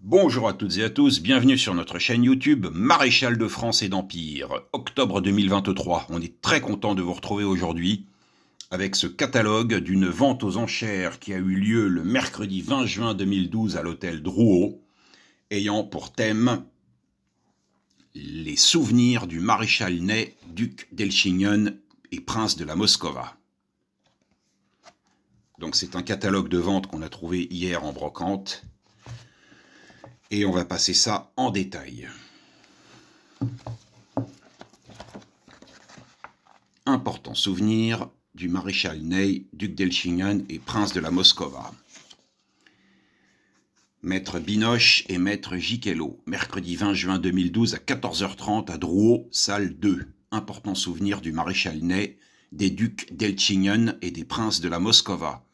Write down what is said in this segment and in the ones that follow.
Bonjour à toutes et à tous, bienvenue sur notre chaîne YouTube Maréchal de France et d'Empire, octobre 2023. On est très content de vous retrouver aujourd'hui avec ce catalogue d'une vente aux enchères qui a eu lieu le mercredi 20 juin 2012 à l'hôtel Drouot, ayant pour thème les souvenirs du maréchal Ney, duc d'Elchingen et prince de la Moscova. Donc c'est un catalogue de vente qu'on a trouvé hier en brocante. Et on va passer ça en détail. Important souvenir du maréchal Ney, duc d'Elchingen et prince de la Moscova. Maître Binoche et maître Giquelot, mercredi 20 juin 2012 à 14h30 à Drouot, salle 2. Important souvenir du maréchal Ney, des ducs d'Elchingen et des princes de la Moscova.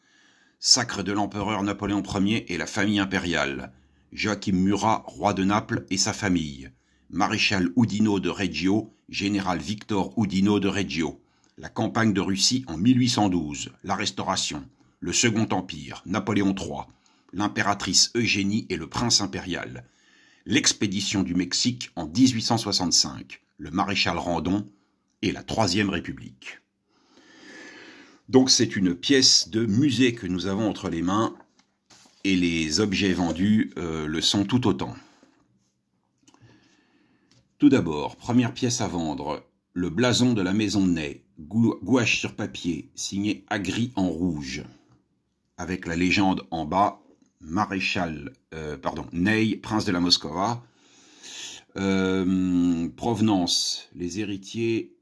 Sacre de l'empereur Napoléon Ier et la famille impériale. Joachim Murat, roi de Naples et sa famille. Maréchal Oudinot de Reggio, général Victor Oudinot de Reggio. La campagne de Russie en 1812, la Restauration, le Second Empire, Napoléon III, l'impératrice Eugénie et le prince impérial. L'expédition du Mexique en 1865, le maréchal Randon et la Troisième République. Donc c'est une pièce de musée que nous avons entre les mains. Et les objets vendus le sont tout autant. Tout d'abord, première pièce à vendre, le blason de la maison Ney, gouache sur papier, signé Agri en rouge, avec la légende en bas, Ney, prince de la Moscova. Provenance, les héritiers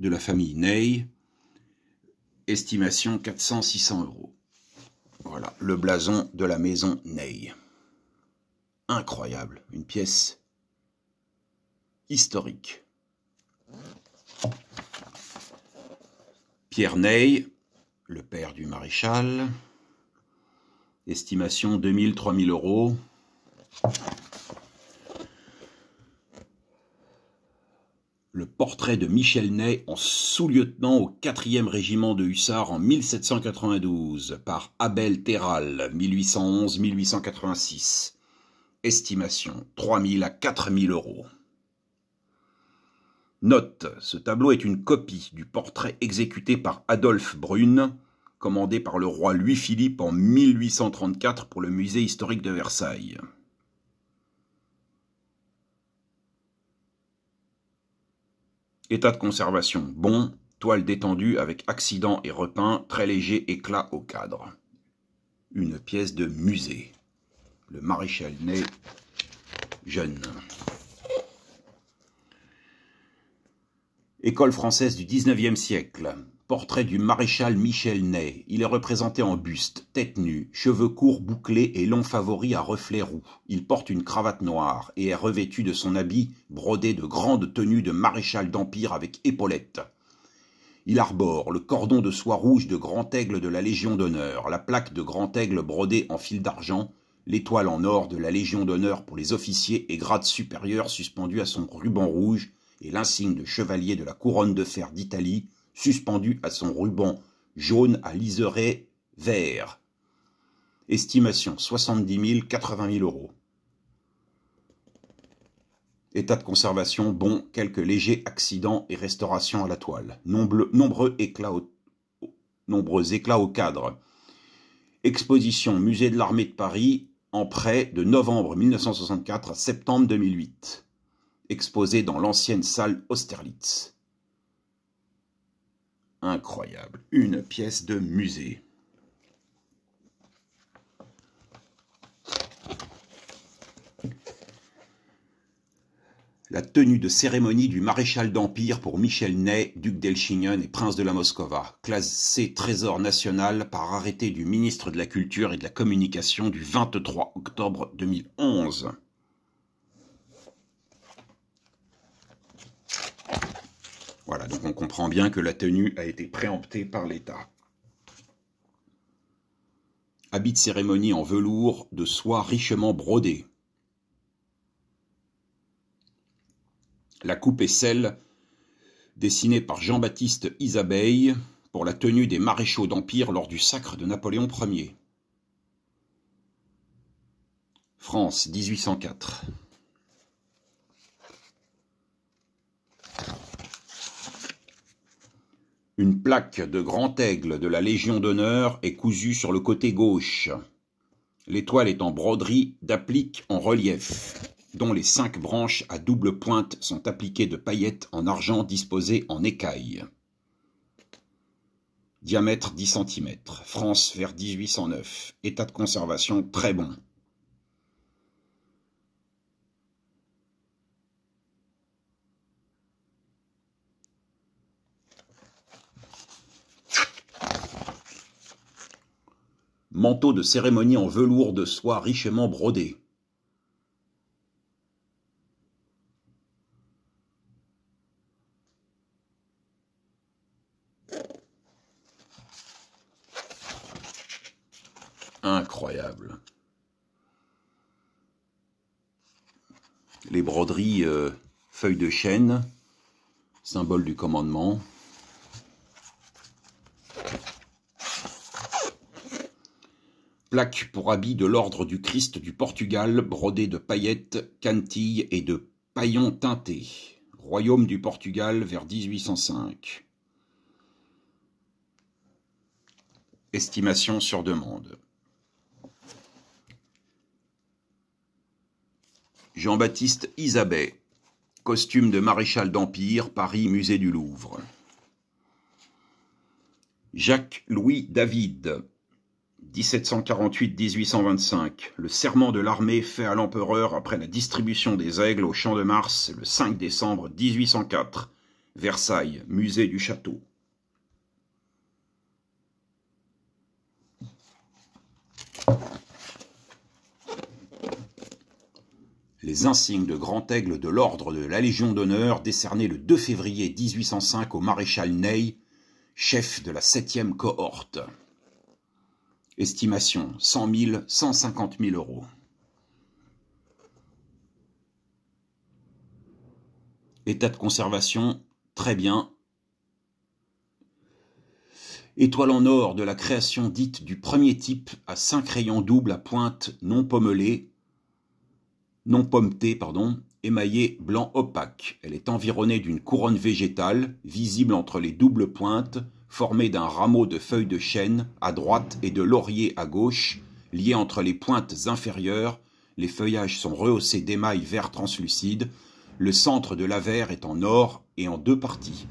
de la famille Ney, estimation 400-600 €. Voilà, le blason de la maison Ney. Incroyable, une pièce historique. Pierre Ney, le père du maréchal. Estimation 2000-3000 €. Le portrait de Michel Ney en sous-lieutenant au 4e régiment de hussards en 1792 par Abel Terral, 1811-1886. Estimation 3000 à 4000 €. Note, ce tableau est une copie du portrait exécuté par Adolphe Brune, commandé par le roi Louis-Philippe en 1834 pour le musée historique de Versailles. État de conservation bon, toile détendue avec accident et repeint, très léger éclat au cadre. Une pièce de musée. Le maréchal Ney, jeune. École française du 19e siècle. Portrait du maréchal Michel Ney. Il est représenté en buste, tête nue, cheveux courts bouclés et longs favoris à reflets roux. Il porte une cravate noire et est revêtu de son habit brodé de grandes tenues de maréchal d'Empire avec épaulettes. Il arbore le cordon de soie rouge de grand aigle de la Légion d'honneur, la plaque de grand aigle brodée en fil d'argent, l'étoile en or de la Légion d'honneur pour les officiers et grades supérieurs suspendus à son ruban rouge et l'insigne de chevalier de la couronne de fer d'Italie suspendu à son ruban jaune à liseré vert. Estimation 70 000, 80 000 €. État de conservation bon, quelques légers accidents et restaurations à la toile. Nombreux éclats au cadre. Exposition Musée de l'Armée de Paris en prêt de novembre 1964 à septembre 2008. Exposé dans l'ancienne salle Austerlitz. Incroyable, une pièce de musée. La tenue de cérémonie du maréchal d'Empire pour Michel Ney, duc d'Elchingen et prince de la Moscova, classé trésor national par arrêté du ministre de la Culture et de la Communication du 23 octobre 2011. Voilà, donc on comprend bien que la tenue a été préemptée par l'État. Habit de cérémonie en velours de soie richement brodé. La coupe et selle, dessinée par Jean-Baptiste Isabeille pour la tenue des maréchaux d'Empire lors du sacre de Napoléon Ier. France, 1804. Une plaque de grand aigle de la Légion d'honneur est cousue sur le côté gauche. L'étoile est en broderie d'applique en relief, dont les 5 branches à double pointe sont appliquées de paillettes en argent disposées en écailles. Diamètre 10 cm. France vers 1809. État de conservation très bon. Manteau de cérémonie en velours de soie richement brodé. Incroyable. Les broderies feuilles de chêne, symbole du commandement. Plaque pour habit de l'ordre du Christ du Portugal, brodée de paillettes, cantilles et de paillons teintés. Royaume du Portugal vers 1805. Estimation sur demande. Jean-Baptiste Isabey, costume de maréchal d'Empire, Paris, musée du Louvre. Jacques-Louis David, 1748-1825, le serment de l'armée fait à l'empereur après la distribution des aigles au Champ de Mars le 5 décembre 1804, Versailles, musée du château. Les insignes de grand aigle de l'ordre de la Légion d'honneur décernés le 2 février 1805 au maréchal Ney, chef de la 7e cohorte. Estimation 100 000, 150 000 euros. État de conservation, très bien. Étoile en or de la création dite du premier type à 5 rayons doubles à pointe non pommelée, non pommetée, émaillée blanc opaque. Elle est environnée d'une couronne végétale, visible entre les doubles pointes, formée d'un rameau de feuilles de chêne à droite et de laurier à gauche, liés entre les pointes inférieures. Les feuillages sont rehaussés d'émail vert translucide. Le centre de l'avers est en or et en 2 parties.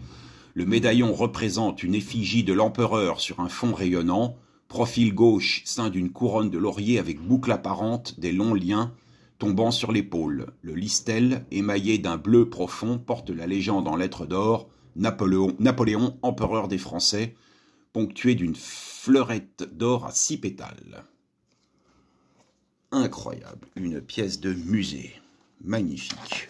Le médaillon représente une effigie de l'empereur sur un fond rayonnant, profil gauche ceint d'une couronne de laurier avec boucle apparente, des longs liens tombant sur l'épaule. Le listel, émaillé d'un bleu profond, porte la légende en lettres d'or, Napoléon, empereur des Français, ponctué d'une fleurette d'or à 6 pétales. Incroyable, une pièce de musée. Magnifique.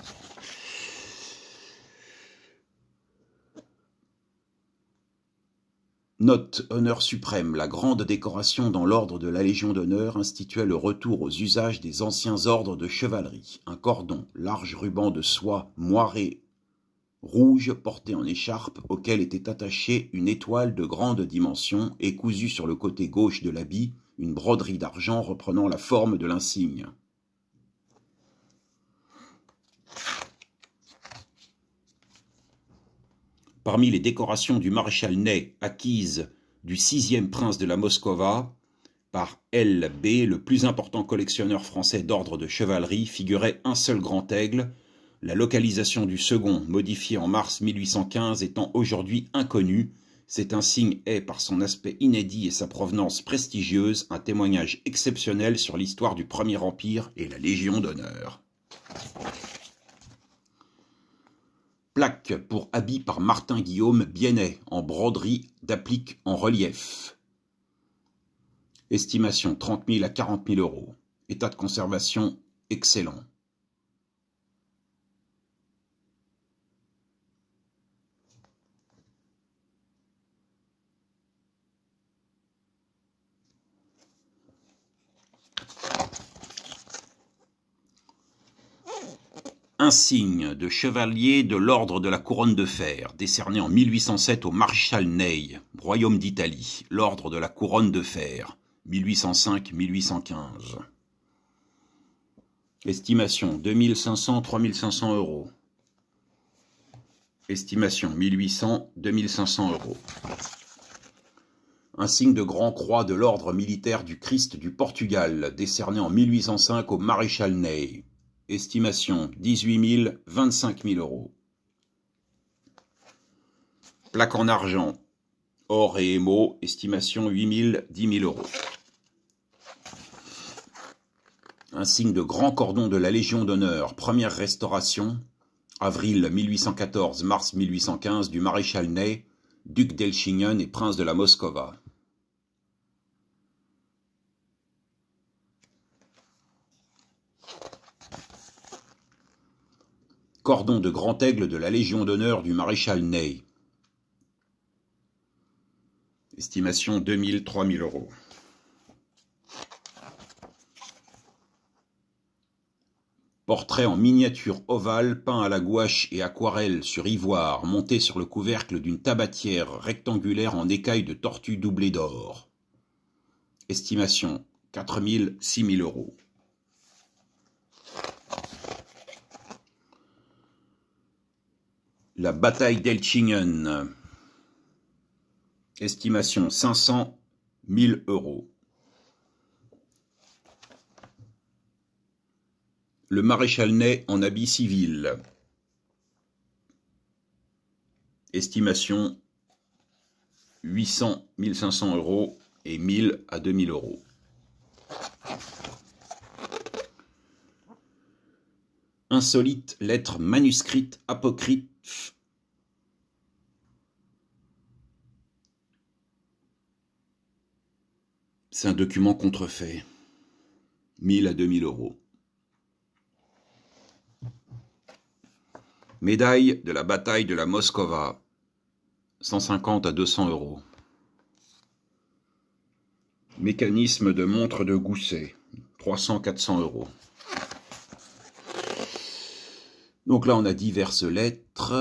Note, honneur suprême, la grande décoration dans l'ordre de la Légion d'honneur instituait le retour aux usages des anciens ordres de chevalerie. Un cordon, large ruban de soie moiré rouge porté en écharpe, auquel était attachée une étoile de grande dimension et cousue sur le côté gauche de l'habit une broderie d'argent reprenant la forme de l'insigne. Parmi les décorations du maréchal Ney acquises du 6e prince de la Moscova par L.B., le plus important collectionneur français d'ordre de chevalerie, figurait un seul grand aigle, la localisation du second, modifiée en mars 1815, étant aujourd'hui inconnue. Cet insigne est, par son aspect inédit et sa provenance prestigieuse, un témoignage exceptionnel sur l'histoire du Premier Empire et la Légion d'honneur. Plaque pour habit par Martin-Guillaume Biennet, en broderie d'applique en relief. Estimation 30 000 à 40 000 euros. État de conservation excellent. Insigne de chevalier de l'ordre de la couronne de fer, décerné en 1807 au maréchal Ney, royaume d'Italie, l'ordre de la couronne de fer, 1805-1815. Estimation 2500, 3500 euros. Estimation 1800, 2500 euros. Un signe de grand croix de l'ordre militaire du Christ du Portugal, décerné en 1805 au maréchal Ney. Estimation 18 000, 25 000 euros. Plaque en argent, or et émaux, estimation 8 000, 10 000 euros. Un signe de grand cordon de la Légion d'honneur, première restauration, avril 1814, mars 1815, du maréchal Ney, duc d'Elchingen et prince de la Moscova. Cordon de grand aigle de la Légion d'honneur du maréchal Ney. Estimation 2 000, 3 000 euros. Portrait en miniature ovale peint à la gouache et aquarelle sur ivoire, monté sur le couvercle d'une tabatière rectangulaire en écailles de tortue doublée d'or. Estimation 4 000, 6 000 euros. La bataille d'Elchingen. Estimation 500 000 euros. Le maréchal Ney en habit civil. Estimation 800, 1500 euros et 1000 à 2000 euros. Insolite lettre manuscrite apocryphe. C'est un document contrefait. 1000 à 2000 euros. Médaille de la bataille de la Moscova. 150 à 200 euros. Mécanisme de montre de gousset. 300-400 euros. Donc là, on a diverses lettres.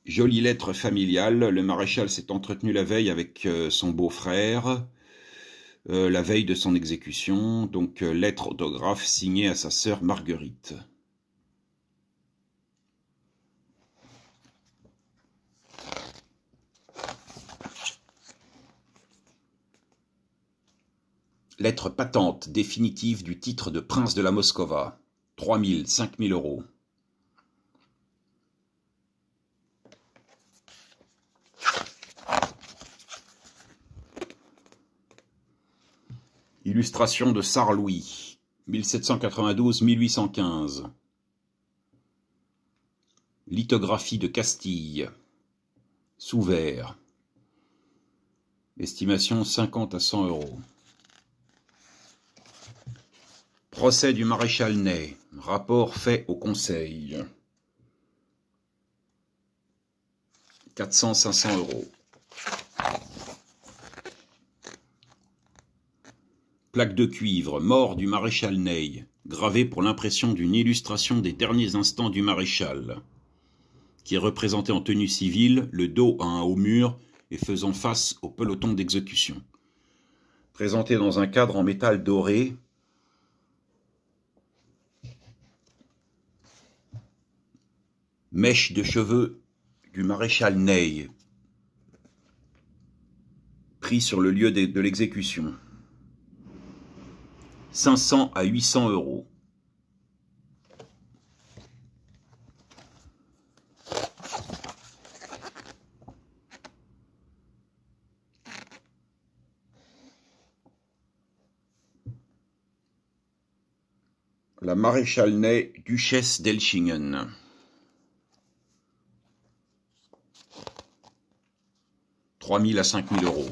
Jolie lettre familiale. Le maréchal s'est entretenu la veille avec son beau-frère, la veille de son exécution. Donc, lettre autographe signée à sa sœur Marguerite. Lettre patente définitive du titre de prince de la Moscova. 3 000, 5 000 euros. Illustration de Sarre-Louis, 1792-1815. Lithographie de Castille, sous verre. Estimation 50 à 100 euros. Procès du maréchal Ney, rapport fait au Conseil. 400-500 euros. Plaque de cuivre, mort du maréchal Ney, gravée pour l'impression d'une illustration des derniers instants du maréchal, qui est représenté en tenue civile, le dos à un haut mur et faisant face au peloton d'exécution. Présenté dans un cadre en métal doré, mèche de cheveux du maréchal Ney, pris sur le lieu de l'exécution. 500 à 800 euros. La maréchal Ney, duchesse d'Elchingen. 3 000 à 5 000 euros.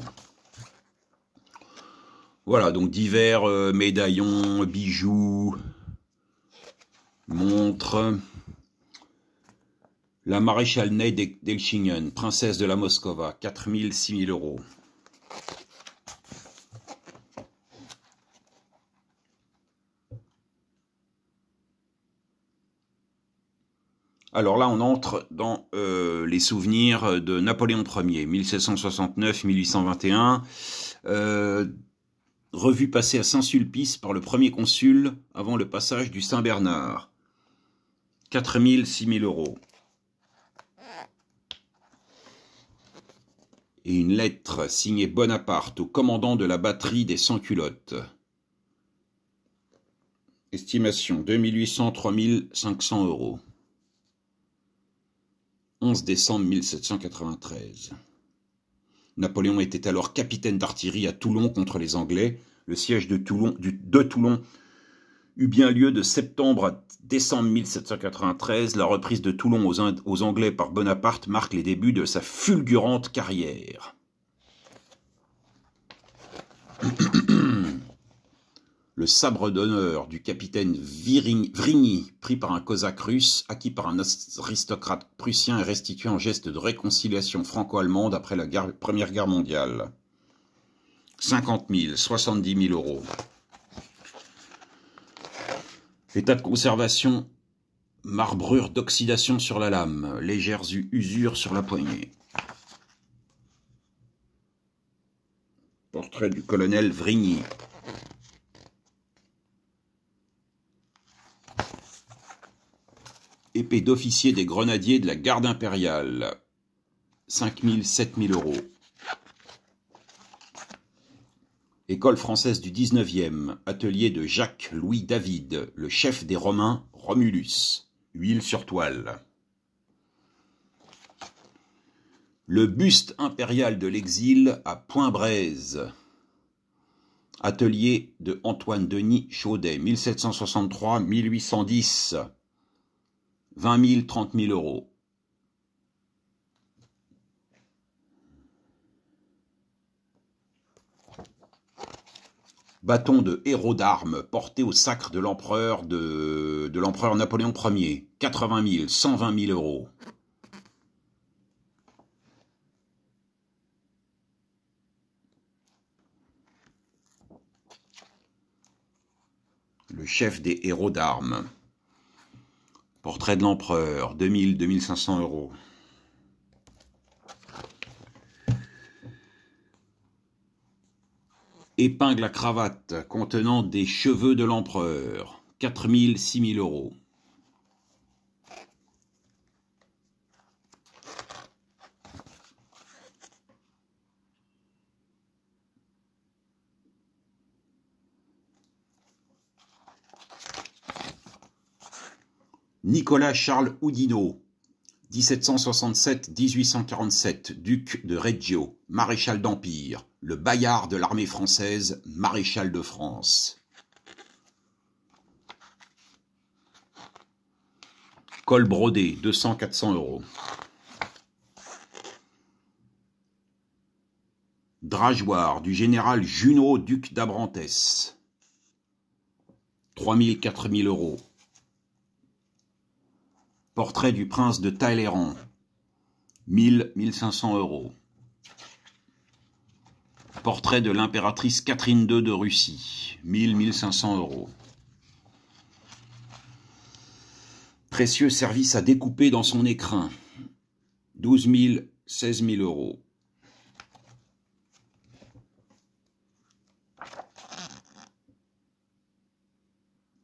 Voilà, donc divers médaillons, bijoux, montres. La maréchal Ney d'Elchingen, princesse de la Moscova, 4 000, 6 000 euros. Alors là, on entre dans les souvenirs de Napoléon Ier, 1769-1821, revue passée à Saint-Sulpice par le premier consul avant le passage du Saint-Bernard. 4 000, 6 000 euros. Et une lettre signée Bonaparte au commandant de la batterie des Sans-Culottes. Estimation 2800, 3500 euros. 11 décembre 1793. Napoléon était alors capitaine d'artillerie à Toulon contre les Anglais. Le siège de Toulon eut bien lieu de septembre à décembre 1793. La reprise de Toulon aux Anglais par Bonaparte marque les débuts de sa fulgurante carrière. Le sabre d'honneur du capitaine Vrigny, pris par un cosaque russe, acquis par un aristocrate prussien et restitué en geste de réconciliation franco-allemande après la Première Guerre mondiale. 50 000, 70 000 euros. État de conservation, marbrure d'oxydation sur la lame, légères usures sur la poignée. Portrait du colonel Vrigny. Épée d'officier des grenadiers de la garde impériale. 5 000, 7 000 euros. École française du 19e, atelier de Jacques-Louis David, le chef des Romains, Romulus. Huile sur toile. Le buste impérial de l'exil à Point-Braise. Atelier de Antoine-Denis Chaudet, 1763-1810. 20 000, 30 000 euros. Bâton de héros d'armes porté au sacre de l'empereur Napoléon Ier. 80 000, 120 000 euros. Le chef des héros d'armes. Portrait de l'empereur, 2000, 2500 euros. Épingle à cravate contenant des cheveux de l'empereur, 4000, 6000 euros. Nicolas Charles Oudinot, 1767-1847, duc de Reggio, maréchal d'Empire, le Bayard de l'armée française, maréchal de France. Col brodé, 200-400 euros. Drageoir du général Junot, duc d'Abrantès, 3 000, 4 000 euros. Portrait du prince de Talleyrand, 1000, 1500 euros. Portrait de l'impératrice Catherine II de Russie, 1000, 1500 euros. Précieux service à découper dans son écrin, 12 000, 16 000 euros.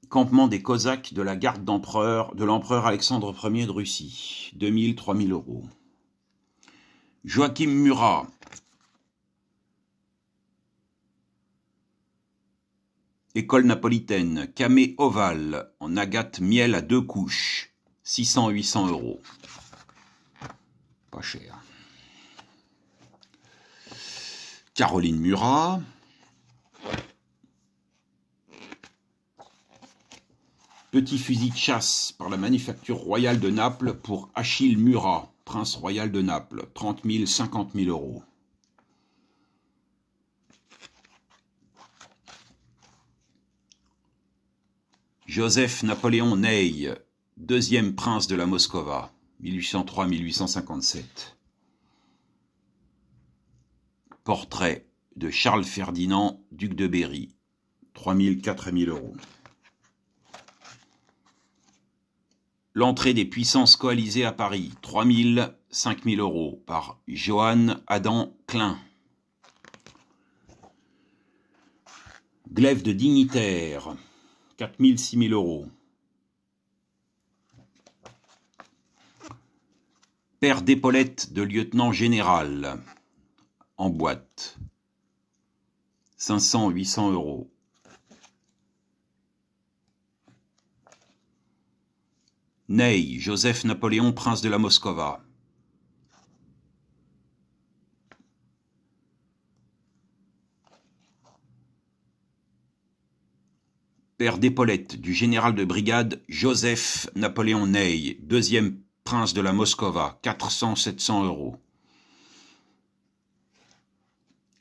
Campement des Cosaques de la garde de l'empereur Alexandre Ier de Russie, 2000, 3000 euros. Joachim Murat. École napolitaine, camée ovale, en agate miel à 2 couches, 600, 800 euros. Pas cher. Caroline Murat. Petit fusil de chasse par la manufacture royale de Naples pour Achille Murat, prince royal de Naples, 30 000, 50 000 euros. Joseph Napoléon Ney, deuxième prince de la Moscova, 1803-1857. Portrait de Charles Ferdinand, duc de Berry, 3 000, 4 000 euros. L'entrée des puissances coalisées à Paris, 3 000, 5 000 euros, par Johann Adam Klein. Glaive de dignitaire, 4 000, 6 000 euros. Paire d'épaulettes de lieutenant général, en boîte, 500, 800 euros. Ney, Joseph Napoléon, prince de la Moscova. Paire d'épaulettes du général de brigade Joseph Napoléon Ney, deuxième prince de la Moscova, 400, 700 euros.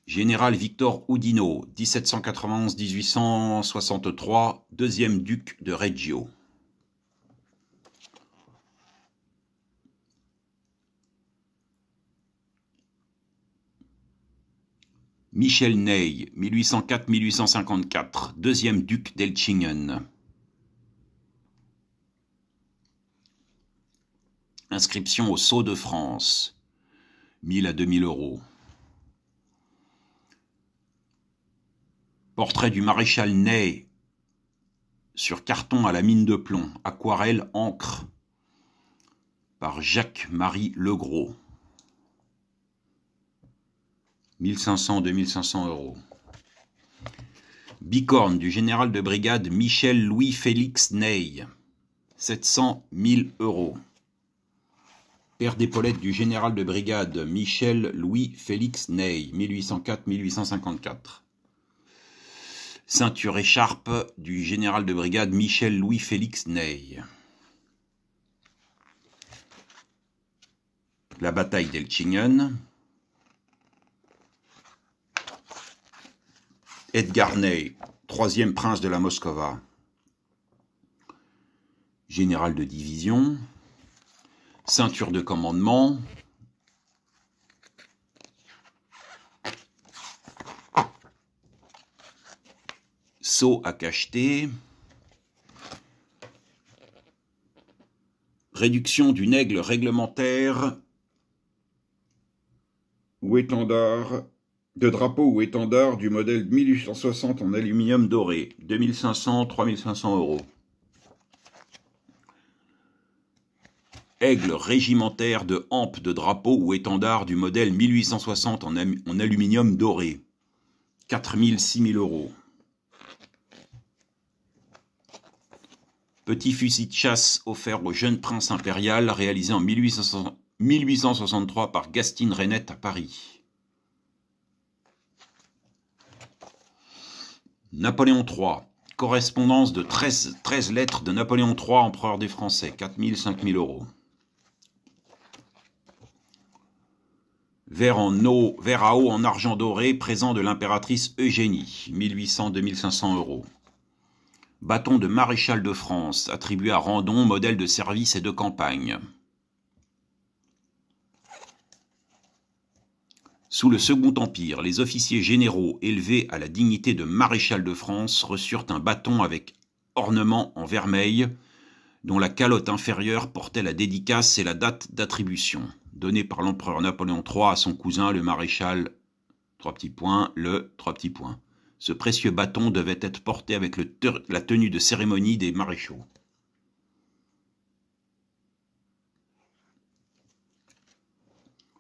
Général Victor Oudinot, 1791-1863, deuxième duc de Reggio. Michel Ney, 1804-1854, deuxième duc d'Elchingen. Inscription au Sceau de France, 1000 à 2000 euros. Portrait du maréchal Ney sur carton à la mine de plomb, aquarelle, encre, par Jacques-Marie Legros. 1500-2500 euros. Bicorne du général de brigade Michel Louis-Félix Ney, 700 000 euros. Paire d'épaulettes du général de brigade Michel Louis-Félix Ney, 1804-1854. Ceinture écharpe du général de brigade Michel Louis-Félix Ney. La bataille d'Elchingen. Edgar Ney, troisième prince de la Moscova. Général de division. Ceinture de commandement. Sceau à cacheter. Réduction d'une aigle réglementaire ou étendard, de drapeau ou étendard du modèle 1860 en aluminium doré, 2500, 3500 euros. Aigle régimentaire de hampe de drapeau ou étendard du modèle 1860 en aluminium doré, 4000, 6000 euros. Petit fusil de chasse offert au jeune prince impérial, réalisé en 1863 par Gastine Renette à Paris. Napoléon III, correspondance de 13 lettres de Napoléon III, empereur des Français, 4000, 5000 euros. Verre à eau en argent doré, présent de l'impératrice Eugénie, 1800-2500 euros. Bâton de maréchal de France, attribué à Randon, modèle de service et de campagne. Sous le Second Empire, les officiers généraux élevés à la dignité de maréchal de France reçurent un bâton avec ornement en vermeil, dont la calotte inférieure portait la dédicace et la date d'attribution, donnée par l'empereur Napoléon III à son cousin, le maréchal, le. Ce précieux bâton devait être porté avec la tenue de cérémonie des maréchaux.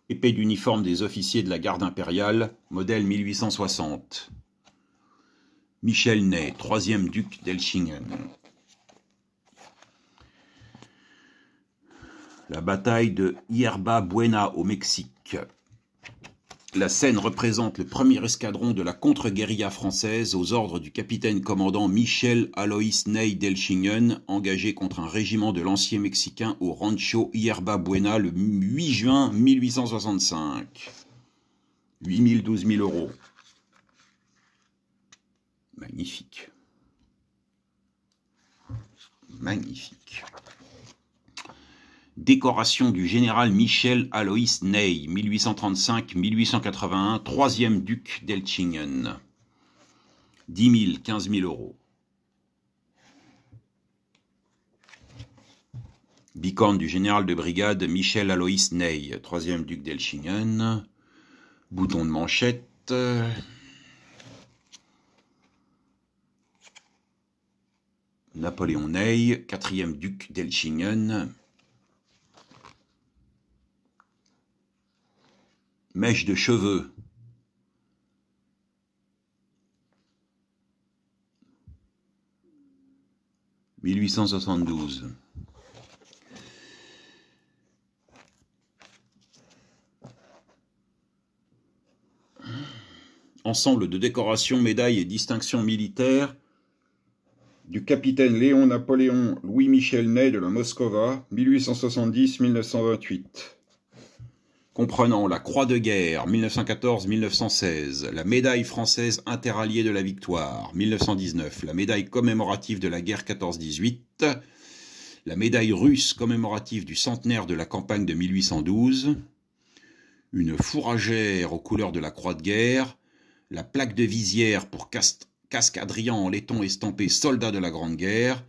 Épée d'uniforme des officiers de la garde impériale, modèle 1860. Michel Ney, troisième duc d'Elchingen. La bataille de Yerba Buena au Mexique. La scène représente le premier escadron de la contre-guérilla française aux ordres du capitaine commandant Michel Alois Ney d'Elchingen, engagé contre un régiment de lanciers mexicains au Rancho Yerba Buena le 8 juin 1865. 8 000, 12 000 euros. Magnifique. Magnifique. Décoration du général Michel Alois Ney, 1835-1881, troisième duc d'Elchingen. 10 000, 15 000 euros. Bicorne du général de brigade Michel Aloïs Ney, 3e duc d'Elchingen. Bouton de manchette. Napoléon Ney, 4e duc d'Elchingen. Mèche de cheveux. « 1872. Ensemble de décorations, médailles et distinctions militaires du capitaine Léon Napoléon Louis-Michel Ney de la Moscova, 1870-1928. Comprenant la Croix de guerre, 1914-1916, la médaille française interalliée de la victoire, 1919, la médaille commémorative de la guerre 14-18, la médaille russe commémorative du centenaire de la campagne de 1812, une fourragère aux couleurs de la croix de guerre, la plaque de visière pour Cascadrian en laiton estampé soldat de la Grande Guerre,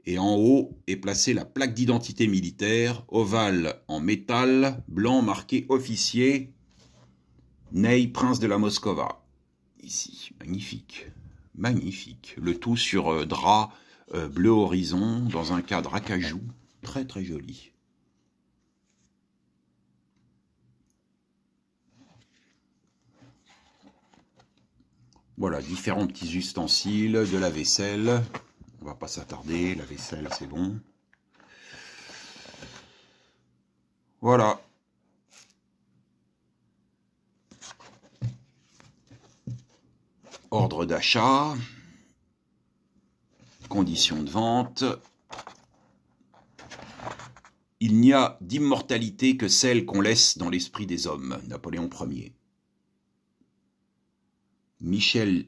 et en haut est placée la plaque d'identité militaire, ovale en métal, blanc marqué officier, Ney, prince de la Moscova. Ici, magnifique, magnifique. Le tout sur drap bleu horizon, dans un cadre acajou, très très joli. Voilà, différents petits ustensiles, de la vaisselle. On va pas s'attarder, la vaisselle c'est bon. Voilà. Ordre d'achat. Conditions de vente. Il n'y a d'immortalité que celle qu'on laisse dans l'esprit des hommes. Napoléon Ier. Michel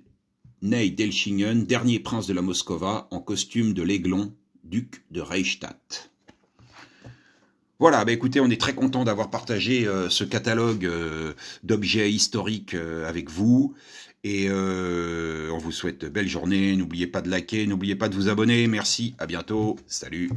Ney d'Elchingen, dernier prince de la Moscova, en costume de l'Aiglon, duc de Reichstadt. Voilà, bah écoutez, on est très content d'avoir partagé ce catalogue d'objets historiques avec vous. Et on vous souhaite belle journée. N'oubliez pas de liker, n'oubliez pas de vous abonner. Merci, à bientôt. Salut.